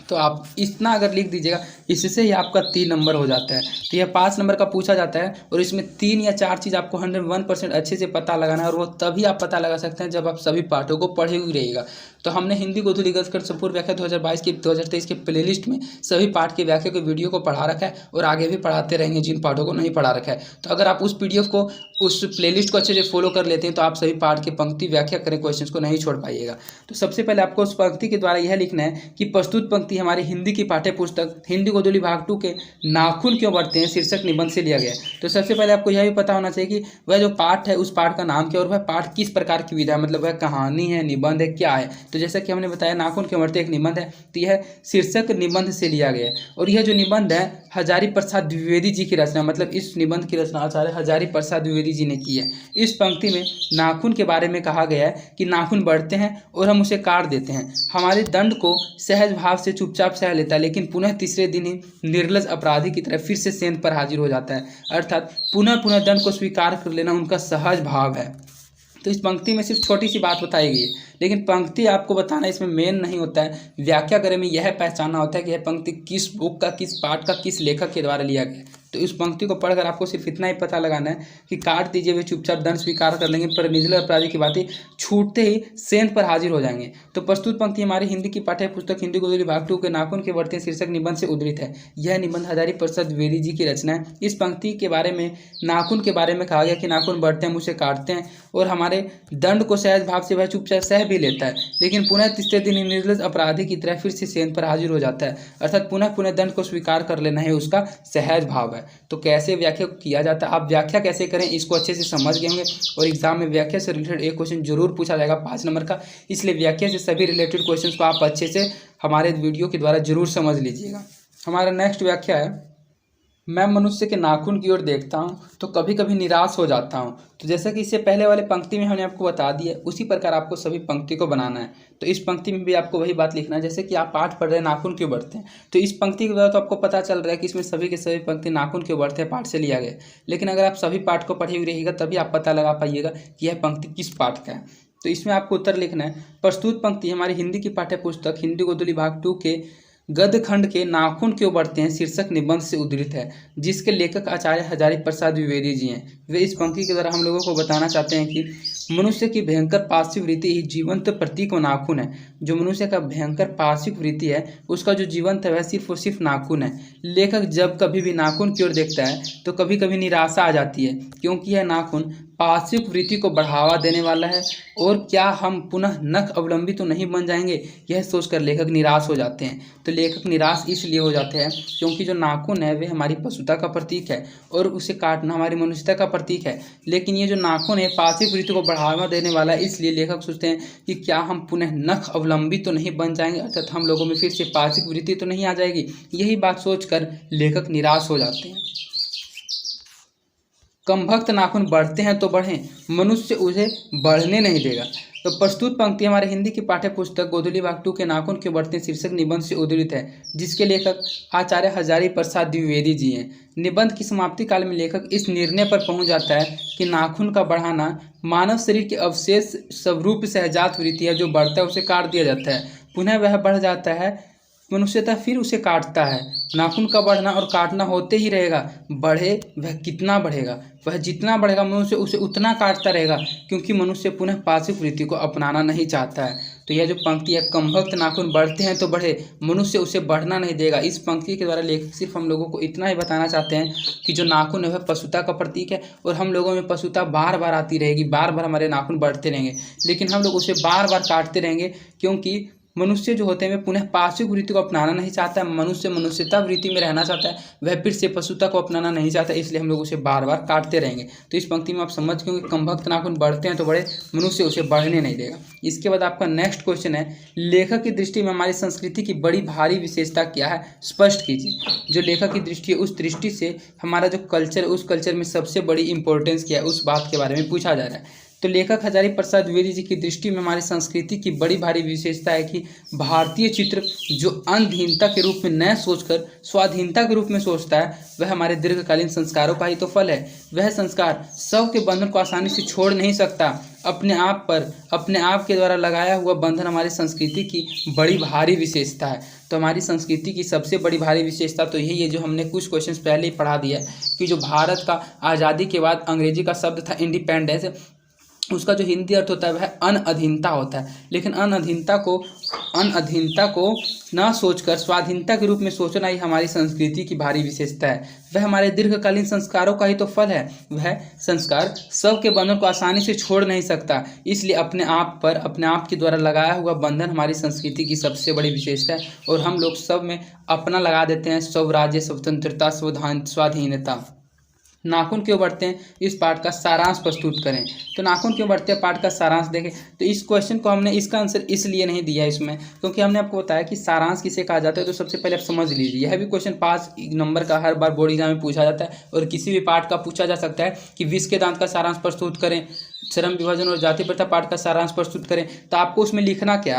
तो आप इतना अगर लिख दीजिएगा, इससे ही आपका 3 नंबर हो जाता है। तो यह 5 नंबर का पूछा जाता है और इसमें 3 या 4 चीज़ आपको 101% अच्छे से पता लगाना है, और वो तभी आप पता लगा सकते हैं जब आप सभी पाठों को पढ़े हुए रहिएगा। तो हमने हिंदी गोधूली गद्य संपूर्ण व्याख्या 2022 की 2023 के प्लेलिस्ट में सभी पाठ के व्याख्या के वीडियो को पढ़ा रखा है और आगे भी पढ़ाते रहेंगे जिन पाठों को नहीं पढ़ा रखा है। तो अगर आप उस PDF को, उस प्लेलिस्ट को अच्छे से फॉलो कर लेते हैं तो आप सभी पाठ के पंक्ति व्याख्या करें क्वेश्चंस को नहीं छोड़ पाइएगा। तो सबसे पहले आपको उस पंक्ति के द्वारा यह लिखना है कि प्रस्तुत पंक्ति हमारी हिंदी की पाठ्य पुस्तक हिंदी गोधूली भाग 2 के नाखून क्यों बढ़ते हैं शीर्षक निबंध से लिया गया। तो सबसे पहले आपको यह भी पता होना चाहिए कि वह जो पाठ है उस पाठ का नाम क्या और वह पाठ किस प्रकार की विधा है, मतलब वह कहानी है, निबंध है, क्या है। तो जैसा कि हमने बताया नाखून क्यों बढ़ते एक निबंध है, तो यह शीर्षक निबंध से लिया गया है। और यह जो निबंध है हजारी प्रसाद द्विवेदी जी की रचना, मतलब इस निबंध की रचना आचार्य हजारी प्रसाद द्विवेदी जी ने की है। इस पंक्ति में नाखून के बारे में कहा गया है कि नाखून बढ़ते हैं और हम उसे काट देते हैं। हमारे दंड को सहज भाव से चुपचाप सह लेता है, लेकिन पुनः तीसरे दिन ही निर्लज अपराधी की तरह फिर से सेंध पर हाजिर हो जाता है। अर्थात पुनः पुनः दंड को स्वीकार कर लेना उनका सहज भाव है। तो इस पंक्ति में सिर्फ छोटी सी बात बताई गई है, लेकिन पंक्ति आपको बताना इसमें मेन नहीं होता है। व्याख्या करने में यह पहचानना होता है कि यह पंक्ति किस बुक का, किस पाठ का, किस लेखक के द्वारा लिया गया। तो इस पंक्ति को पढ़कर आपको सिर्फ इतना ही पता लगाना है कि काट दीजिए वे चुपचाप दंड स्वीकार कर लेंगे पर निर्लज अपराधी की बातें छूटते ही सेंध पर हाजिर हो जाएंगे। तो प्रस्तुत पंक्ति हमारी हिंदी की पाठ्य पुस्तक हिंदी गोधूली भाग 2 के नाखून के बढ़ते शीर्षक निबंध से उद्धृत है। यह निबंध हजारी प्रसाद द्विवेदी जी की रचना है। इस पंक्ति के बारे में नाखून के बारे में कहा गया कि नाखून बढ़ते हैं हम उसे काटते हैं और हमारे दंड को सहज भाव से वह चुपचाप सह भी लेता है, लेकिन पुनः तीसरे दिन निर्लज अपराधी की तरह फिर से सेंध पर हाजिर हो जाता है। अर्थात पुनः पुनः दंड को स्वीकार कर लेना है उसका सहज भाव है। हुआ है। तो कैसे व्याख्या किया जाता है, आप व्याख्या कैसे करें इसको अच्छे से समझ गए होंगे। और एग्जाम में व्याख्या से रिलेटेड एक क्वेश्चन जरूर पूछा जाएगा 5 नंबर का, इसलिए व्याख्या से सभी रिलेटेड क्वेश्चन को आप अच्छे से हमारे वीडियो के द्वारा जरूर समझ लीजिएगा। हमारा नेक्स्ट व्याख्या है, मैं मनुष्य के नाखून की ओर देखता हूँ तो कभी कभी निराश हो जाता हूँ। तो जैसा कि इससे पहले वाले पंक्ति में हमने आपको बता दिया, उसी प्रकार आपको सभी पंक्ति को बनाना है। तो इस पंक्ति में भी आपको वही बात लिखना है, जैसे कि आप पाठ पढ़ रहे हैं नाखून क्यों बढ़ते हैं, तो इस पंक्ति के द्वारा तो आपको पता चल रहा है कि इसमें सभी के सभी पंक्ति नाखून क्यों बढ़ते हैं पाठ से लिया गया। लेकिन अगर आप सभी पाठ को पढ़े हुए रहिएगा तभी आप पता लगा पाइएगा कि यह पंक्ति किस पाठ का है। तो इसमें आपको उत्तर लिखना है, प्रस्तुत पंक्ति हमारी हिंदी की पाठ्य पुस्तक हिंदी गोदली भाग 2 के गद्य खंड के नाखून क्यों बढ़ते हैं शीर्षक निबंध से उद्धृत है, जिसके लेखक आचार्य हजारी प्रसाद द्विवेदी जी हैं। वे इस पंक्ति के द्वारा हम लोगों को बताना चाहते हैं कि मनुष्य की भयंकर पार्श्विक वृत्ति ही जीवंत प्रतीक व नाखून है। जो मनुष्य का भयंकर पार्श्विक वृत्ति है उसका जो जीवंत है वह सिर्फ और सिर्फ नाखून है। लेखक जब कभी भी नाखून की ओर देखता है तो कभी कभी निराशा आ जाती है, क्योंकि यह नाखून पार्श्विक वृत्ति को बढ़ावा देने वाला है और क्या हम पुनः नख अवलंबी तो नहीं बन जाएंगे, यह सोचकर लेखक निराश हो जाते हैं। तो लेखक निराश इसलिए हो जाते हैं क्योंकि जो नाखून है वे हमारी पशुता का प्रतीक है और उसे काटना हमारी मनुष्यता का प्रतीक है। लेकिन ये जो नाखून है पार्श्विक वृत्ति को बढ़ावा देने वाला है, इसलिए लेखक सोचते हैं कि क्या हम पुनः नख अवलंबी तो नहीं बन जाएंगे, अर्थात हम लोगों में फिर से पार्श्विक वृत्ति तो नहीं आ जाएगी। यही बात सोचकर लेखक निराश हो जाते हैं। कम भक्त नाखून बढ़ते हैं तो बढ़ें, मनुष्य उसे बढ़ने नहीं देगा। तो प्रस्तुत पंक्ति हमारे हिंदी की पाठ्य पुस्तक गोधूली भाग 2 के नाखून क्यों बढ़ते हैं शीर्षक निबंध से उद्धृत है, जिसके लेखक आचार्य हजारी प्रसाद द्विवेदी जी हैं। निबंध की समाप्ति काल में लेखक इस निर्णय पर पहुंच जाता है कि नाखून का बढ़ाना मानव शरीर के अवशेष स्वरूप सहजात वृत्ति है, जो बढ़ता है उसे काट दिया जाता है, पुनः वह बढ़ जाता है, मनुष्यता फिर उसे काटता है। नाखून का बढ़ना और काटना होते ही रहेगा, बढ़े वह कितना बढ़ेगा, वह जितना बढ़ेगा मनुष्य उसे उतना काटता रहेगा, क्योंकि मनुष्य पुनः पार्श्विक वृत्ति को अपनाना नहीं चाहता है। तो यह जो पंक्ति है, कम भक्त नाखून बढ़ते हैं तो बढ़े, मनुष्य उसे बढ़ना नहीं देगा, इस पंक्ति के द्वारा लेखक सिर्फ हम लोगों को इतना ही बताना चाहते हैं कि जो नाखून है वह पशुता का प्रतीक है और हम लोगों में पशुता बार बार आती रहेगी, बार बार हमारे नाखून बढ़ते रहेंगे, लेकिन हम लोग उसे बार बार काटते रहेंगे, क्योंकि मनुष्य जो होते हैं वे पुनः पार्श्विक वृत्ति को अपनाना नहीं चाहता है। मनुष्य मनुष्यता वृत्ति में रहना चाहता है, वह फिर से पशुता को अपनाना नहीं चाहता, इसलिए हम लोग उसे बार बार काटते रहेंगे। तो इस पंक्ति में आप समझ गए कि कम भक्त नाखून बढ़ते हैं तो बढ़े, मनुष्य उसे बढ़ने नहीं देगा। इसके बाद आपका नेक्स्ट क्वेश्चन है, लेखक की दृष्टि में हमारी संस्कृति की बड़ी भारी विशेषता क्या है, स्पष्ट कीजिए। जो लेखक की दृष्टि है उस दृष्टि से हमारा जो कल्चर है उस कल्चर में सबसे बड़ी इंपॉर्टेंस क्या है, उस बात के बारे में पूछा जा रहा है। तो लेखक हजारी प्रसाद द्विवेदी जी की दृष्टि में हमारी संस्कृति की बड़ी भारी विशेषता है कि भारतीय चित्र जो अंधहीनता के रूप में न सोचकर स्वाधीनता के रूप में सोचता है, वह हमारे दीर्घकालीन संस्कारों का ही तो फल है। वह संस्कार सब के बंधन को आसानी से छोड़ नहीं सकता, अपने आप के द्वारा लगाया हुआ बंधन हमारी संस्कृति की बड़ी भारी विशेषता है। तो हमारी संस्कृति की सबसे बड़ी भारी विशेषता तो यही है, जो हमने कुछ क्वेश्चंस पहले ही पढ़ा दिया है कि जो भारत का आज़ादी के बाद अंग्रेजी का शब्द था इंडिपेंडेंस, उसका जो हिंदी अर्थ होता है वह अनअधीनता होता है। लेकिन अनअधीनता को ना सोचकर स्वाधीनता के रूप में सोचना ही हमारी संस्कृति की भारी विशेषता है। वह हमारे दीर्घकालीन संस्कारों का ही तो फल है। वह संस्कार सब के बंधन को आसानी से छोड़ नहीं सकता, इसलिए अपने आप के द्वारा लगाया हुआ बंधन हमारी संस्कृति की सबसे बड़ी विशेषता है। और हम लोग सब में अपना लगा देते हैं, स्वराज्य, स्वतंत्रता, स्वाधीनता। नाखून क्यों बढ़ते हैं, इस पाठ का सारांश प्रस्तुत करें। तो नाखून क्यों बढ़ते हैं पाठ का सारांश देखें। तो इस क्वेश्चन को हमने इसका आंसर इसलिए नहीं दिया इसमें, क्योंकि हमने आपको बताया कि सारांश किसे कहा जाता है। तो सबसे पहले आप समझ लीजिए, यह भी क्वेश्चन 5 नंबर का हर बार बोर्ड एग्जाम में पूछा जाता है और किसी भी पाठ का पूछा जा सकता है कि विष के दांत का सारांश प्रस्तुत करें, श्रम विभाजन और जाति प्रथा पाठ का सारांश प्रस्तुत करें। तो आपको उसमें लिखना क्या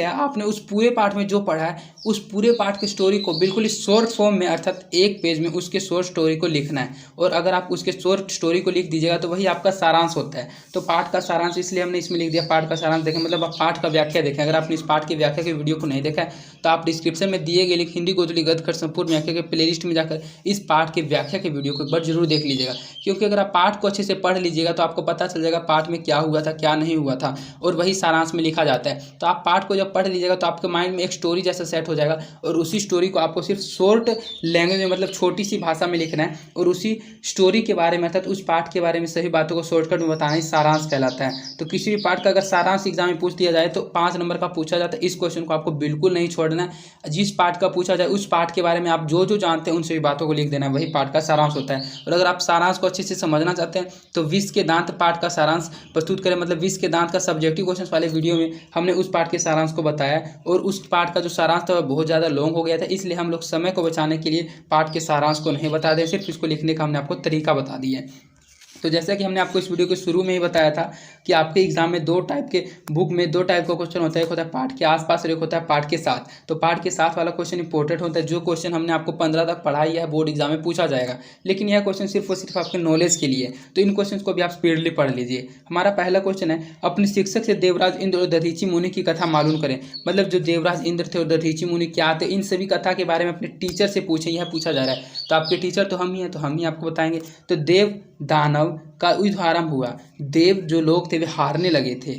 है, आपने उस पूरे पाठ में जो पढ़ा है उस पूरे पाठ की स्टोरी को बिल्कुल शॉर्ट फॉर्म में, अर्थात एक पेज में उसके शॉर्ट स्टोरी को लिखना है। और अगर आप उसके शॉर्ट स्टोरी को लिख दीजिएगा तो वही आपका सारांश होता है। तो पाठ का सारांश इसलिए हमने इसमें लिख दिया, पाठ का सारांश देखें मतलब आप पाठ का व्याख्या देखें। अगर आपने इस पाठ की व्याख्या के वीडियो को नहीं देखा है तो आप डिस्क्रिप्शन में दिए गए हिंदी गोधूली गद्य खंड संपूर्ण व्याख्या के प्लेलिस्ट में जाकर इस पाठ के व्याख्या के वीडियो को एक बार जरूर देख लीजिएगा, क्योंकि अगर आप पाठ को अच्छे से पढ़ लीजिएगा तो आपको पता चल जाएगा पाठ में क्या हुआ था क्या नहीं हुआ था, और वही सारांश में लिखा जाता है। तो आप पाठ को जब पढ़ लीजिएगा तो आपके माइंड में एक स्टोरी जैसा सेट हो जाएगा, और उसी स्टोरी को आपको सिर्फ शॉर्ट लैंग्वेज में मतलब छोटी सी भाषा में लिखना है, और उसी स्टोरी के बारे में अर्थात उस पाठ के बारे में सभी बातों को शॉर्टकट में बताना ही सारांश कहलाता है। तो किसी भी पाठ का अगर सारांश एग्जाम में पूछ दिया जाए तो 5 नंबर का पूछा जाता है। इस क्वेश्चन को आपको बिल्कुल नहीं छोड़ना है। जिस पाठ का पूछा जाए उस पाठ के बारे में आप जो जो जानते हैं उन सभी बातों को लिख देना है, वही पाठ का सारांश होता है। और अगर आप सारांश को अच्छे से समझना चाहते हैं तो विष के दांत पाठ का सारांश प्रस्तुत करें, मतलब विष के दांत का सब्जेक्टिव क्वेश्चन वाले वीडियो में हमने उस पाठ के सारांश को बताया, और उस पाठ का जो सारांश था वह बहुत ज़्यादा लॉन्ग हो गया था, इसलिए हम लोग समय को बचाने के लिए पाठ के सारांश को नहीं बता दें, सिर्फ इसको लिखने का हमने आपको तरीका बता दिया है। तो जैसा कि हमने आपको इस वीडियो के शुरू में ही बताया था कि आपके एग्जाम में दो टाइप के बुक में दो टाइप का क्वेश्चन होता है, एक होता है पाठ के आसपास और एक होता है पाठ के साथ। तो पाठ के साथ वाला क्वेश्चन इंपॉर्टेंट होता है, जो क्वेश्चन हमने आपको 15 तक पढ़ाई है बोर्ड एग्जाम में पूछा जाएगा, लेकिन यह क्वेश्चन सिर्फ और सिर्फ आपके नॉलेज के लिए। तो इन क्वेश्चन को भी आप स्पीडली पढ़ लीजिए। हमारा पहला क्वेश्चन है, अपने शिक्षक से देवराज इंद्र और दधीची मुनि की कथा मालूम करें। मतलब जो देवराज इंद्र थे और दधीची मुनि क्या थे, इन सभी कथा के बारे में अपने टीचर से पूछें, यह पूछा जा रहा है। तो आपके टीचर तो हम ही हैं, तो हम ही आपको बताएंगे। तो देव दानव का युद्ध आरंभ हुआ। देव जो लोग थे वे हारने लगे थे।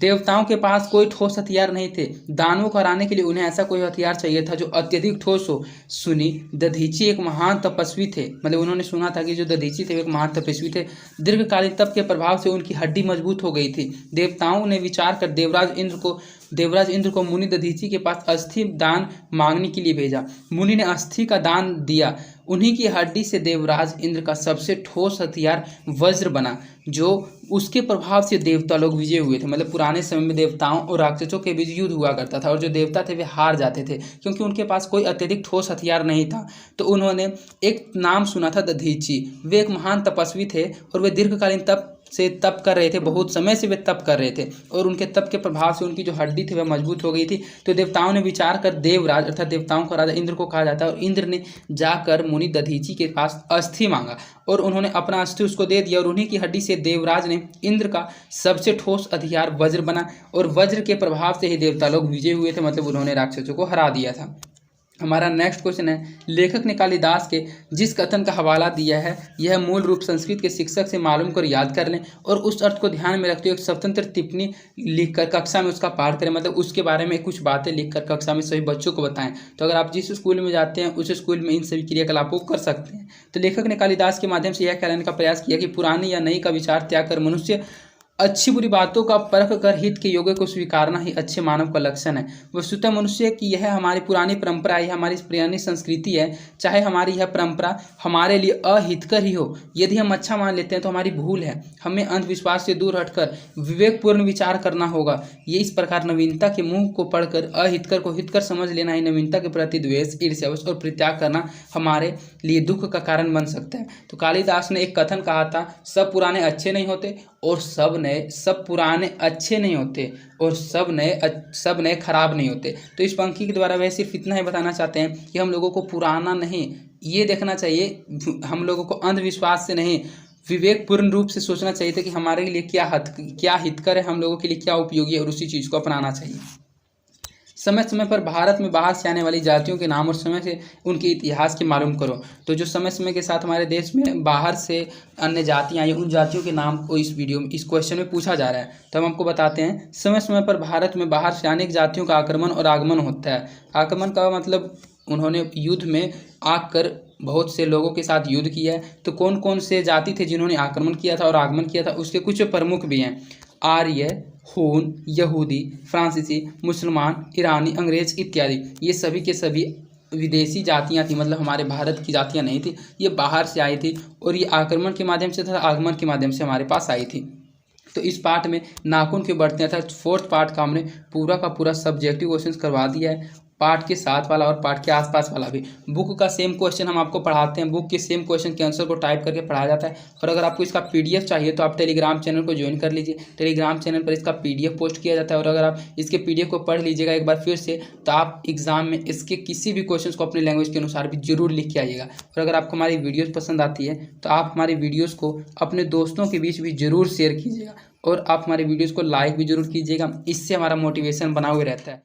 देवताओं के पास कोई ठोस हथियार नहीं थे। दानवों को हराने के लिए उन्हें ऐसा कोई हथियार चाहिए था जो अत्यधिक ठोस हो। सुनी दधीची एक महान तपस्वी थे, मतलब उन्होंने सुना था कि जो दधीची थे वे एक महान तपस्वी थे। दीर्घकालीन तप के प्रभाव से उनकी हड्डी मजबूत हो गई थी। देवताओं ने विचार कर देवराज इंद्र को मुनि दधीची के पास अस्थि दान मांगने के लिए भेजा। मुनि ने अस्थि का दान दिया। उन्हीं की हड्डी से देवराज इंद्र का सबसे ठोस हथियार वज्र बना, जो उसके प्रभाव से देवता लोग विजय हुए थे। मतलब पुराने समय में देवताओं और राक्षसों के बीच युद्ध हुआ करता था, और जो देवता थे वे हार जाते थे क्योंकि उनके पास कोई अत्यधिक ठोस हथियार नहीं था। तो उन्होंने एक नाम सुना था दधीची। वे एक महान तपस्वी थे और वे दीर्घकालीन तप कर रहे थे, बहुत समय से वे तप कर रहे थे, और उनके तप के प्रभाव से उनकी जो हड्डी थी वह मजबूत हो गई थी। तो देवताओं ने विचार कर देवराज अर्थात देवताओं का राजा इंद्र को कहा जाता है, और इंद्र ने जाकर मुनि दधीची के पास अस्थि मांगा और उन्होंने अपना अस्थि उसको दे दिया, और उन्हीं की हड्डी से देवराज ने इंद्र का सबसे ठोस हथियार वज्र बना, और वज्र के प्रभाव से ही देवता लोग विजय हुए थे, मतलब उन्होंने राक्षसों को हरा दिया था। हमारा नेक्स्ट क्वेश्चन है, लेखक ने कालिदास के जिस कथन का हवाला दिया है यह मूल रूप संस्कृत के शिक्षक से मालूम कर याद कर लें, और उस अर्थ को ध्यान में रखते हुए एक स्वतंत्र टिप्पणी लिखकर कक्षा में उसका पाठ करें। मतलब उसके बारे में कुछ बातें लिखकर कक्षा में सभी बच्चों को बताएं। तो अगर आप जिस स्कूल में जाते हैं उस स्कूल में इन सभी क्रियाकलापों को कर सकते हैं। तो लेखक ने कालिदास के माध्यम से यह कहने का प्रयास किया कि पुरानी या नई का विचार त्याग कर मनुष्य अच्छी बुरी बातों का परख कर हित के योग्य को स्वीकारना ही अच्छे मानव का लक्षण है। वस्तुतः मनुष्य की यह हमारी पुरानी परंपरा है, हमारी पुरानी संस्कृति है। चाहे हमारी यह परंपरा हमारे लिए अहितकर ही हो, यदि हम अच्छा मान लेते हैं तो हमारी भूल है। हमें अंधविश्वास से दूर हटकर विवेकपूर्ण विचार करना होगा। ये इस प्रकार नवीनता के मुंह को पढ़कर अहितकर को हितकर समझ लेना ही नवीनता के प्रति द्वेष, ईर्ष्या और परित्याग करना हमारे लिए दुख का कारण बन सकता है। तो कालिदास ने एक कथन कहा था, सब पुराने अच्छे नहीं होते और सब पुराने अच्छे नहीं होते और सब नए खराब नहीं होते। तो इस पंक्ति के द्वारा वह सिर्फ इतना ही बताना चाहते हैं कि हम लोगों को पुराना नहीं ये देखना चाहिए, हम लोगों को अंधविश्वास से नहीं विवेकपूर्ण रूप से सोचना चाहिए था कि हमारे लिए क्या हितकर है, हम लोगों के लिए क्या उपयोगी है, और उसी चीज़ को अपनाना चाहिए। समय समय पर भारत में बाहर से आने वाली जातियों के नाम और समय से उनके इतिहास के मालूम करो। तो जो समय समय के साथ हमारे देश में बाहर से अन्य जातियाँ आई, उन जातियों के नाम को इस वीडियो में इस क्वेश्चन में पूछा जा रहा है। तो हम आपको बताते हैं, समय समय पर भारत में बाहर से अनेक जातियों का आक्रमण और आगमन होता है। आक्रमण का मतलब उन्होंने युद्ध में आकर बहुत से लोगों के साथ युद्ध किया है। तो कौन कौन से जाति थे जिन्होंने आक्रमण किया था और आगमन किया था, उसके कुछ प्रमुख भी हैं। आर्य, हून, यहूदी, फ्रांसीसी, मुसलमान, ईरानी, अंग्रेज इत्यादि। ये सभी के सभी विदेशी जातियां थी, मतलब हमारे भारत की जातियां नहीं थी, ये बाहर से आई थी और ये आक्रमण के माध्यम से तथा आगमन के माध्यम से हमारे पास आई थी। तो इस पार्ट में नाखून के बढ़ते था 4th पार्ट का हमने पूरा का पूरा सब्जेक्टिव क्वेश्चन करवा दिया है, पार्ट के साथ वाला और पार्ट के आसपास वाला भी। बुक का सेम क्वेश्चन हम आपको पढ़ाते हैं, बुक के सेम क्वेश्चन के आंसर को टाइप करके पढ़ाया जाता है। और अगर आपको इसका पीडीएफ चाहिए तो आप टेलीग्राम चैनल को ज्वाइन कर लीजिए, टेलीग्राम चैनल पर इसका पीडीएफ पोस्ट किया जाता है। और अगर आप इसके पीडीएफ को पढ़ लीजिएगा एक बार फिर से, तो आप एग्जाम में इसके किसी भी क्वेश्चन को अपनी लैंग्वेज के अनुसार भी जरूर लिख के आइएगा। और अगर आपको हमारी वीडियोज़ पसंद आती है तो आप हमारी वीडियोज़ को अपने दोस्तों के बीच भी जरूर शेयर कीजिएगा, और आप हमारे वीडियोज़ को लाइक भी जरूर कीजिएगा, इससे हमारा मोटिवेशन बना हुआ रहता है।